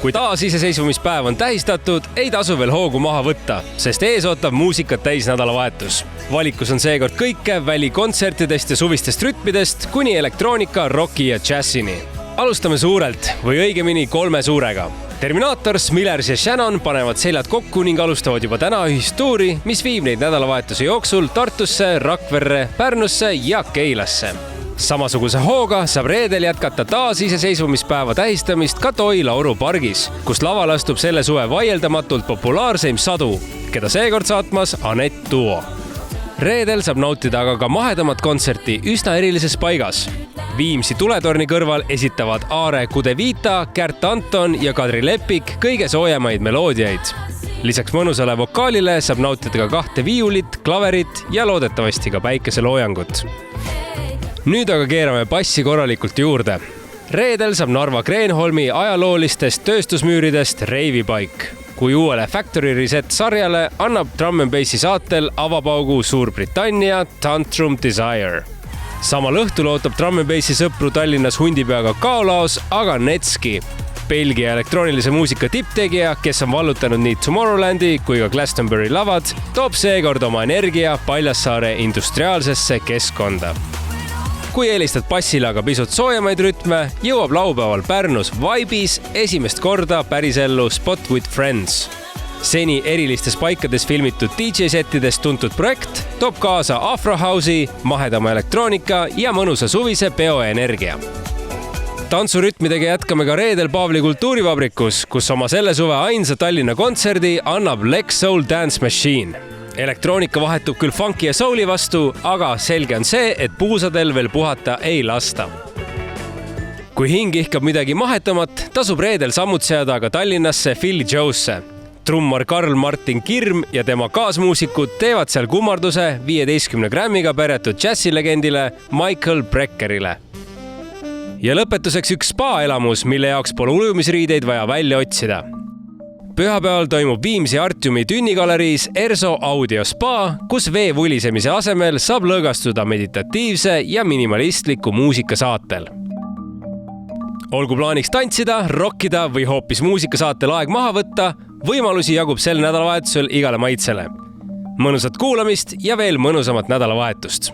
Kui taasiseseisvumispäev on tähistatud, ei tasu veel hoogu maha võtta, sest ees ootab muusikat täis nädalavahetus. Valikus on seekord kõike välikontsertidest ja suvistest rütmidest kuni elektroonika, rocki ja džässini. Alustame suurelt või õigemini 3 suurega. Terminator, Smillers ja Shannon panevad seljad kokku ning alustavad juba täna ühistuuri, mis viib neid nädalavahetuse jooksul Tartusse, Rakverre, Pärnusse ja Keilasse. Samasuguse hooga saab reedel jätkata taasiseseisvumispäeva tähistamist ka Toila Oru pargis, kus laval astub selle suve vaieldamatult populaarseim Sadu, keda seekord saatmas Anett Duo. Reedel saab nautida aga ka mahedamat kontserti üsna erilises paigas. Viimsi tuletorni kõrval esitavad Aare Kudevita, Kärt Anton ja Kadri Lepik kõige soojemaid meloodiaid. Lisaks mõnusale vokaalile saab nautida ka 2 viiulit, klaverit ja loodetavasti ka päikeseloojangut. Nüüd aga keerame bassi korralikult juurde. Reedel saab Narva Kreenholmi ajaloolistest tööstusmüüridest reivipaik, kui uuele Factory Reset sarjale annab Drum & Bassi saatel avapaugu Suurbritannia Tantrum Desire. Samal õhtul ootab Drum & Bassi sõpru Tallinnas hundipeaga Kaolaos, aga Netski, Belgia elektroonilise muusika tipptegija, kes on vallutanud nii Tomorrowlandi kui ka Glastonbury lavad, toob seekord oma energia Paljassaare industriaalsesse keskkonda. Kui eelistad bassile aga pisut soojemaid rütme, jõuab laupäeval Pärnus Vibes esimest korda pärisellu Spot with Friends. Seni erilistes paikades filmitud DJ-settidest tuntud projekt toob kaasa afrohouse'i, mahedama elektroonika ja mõnusa suvise peoenergia. Tantsurütmidega jätkame ka reedel Paavli kultuurivabrikus, kus oma selle suve ainsa Tallinna kontserdi annab Lex Soul Dance Machine. Elektroonika vahetub küll funky ja souli vastu, aga selge on see, et puusadel veel puhata ei lasta. Kui hing ihkab midagi mahetamat, tasub reedel sammud seada aga Tallinnasse Philly Joe'sse. Trummar Karl Martin Kirm ja tema kaasmuusikud teevad seal kummarduse 15 grammiga päretud džässilegendile Michael Breckerile. Ja lõpetuseks üks spa-elamus, mille jaoks pole ujumisriideid vaja välja otsida. Pühapäeval toimub Viimsi Artiumi tünnigaleriis Erso Audio Spa, kus vee vulisemise asemel saab lõõgastuda meditatiivse ja minimalistliku muusikasaatel. Olgu plaaniks tantsida, rockida või hoopis muusikasaatel aeg maha võtta, võimalusi jagub sel nädalavahetusel igale maitsele. Mõnusat kuulamist ja veel mõnusamat nädalavahetust!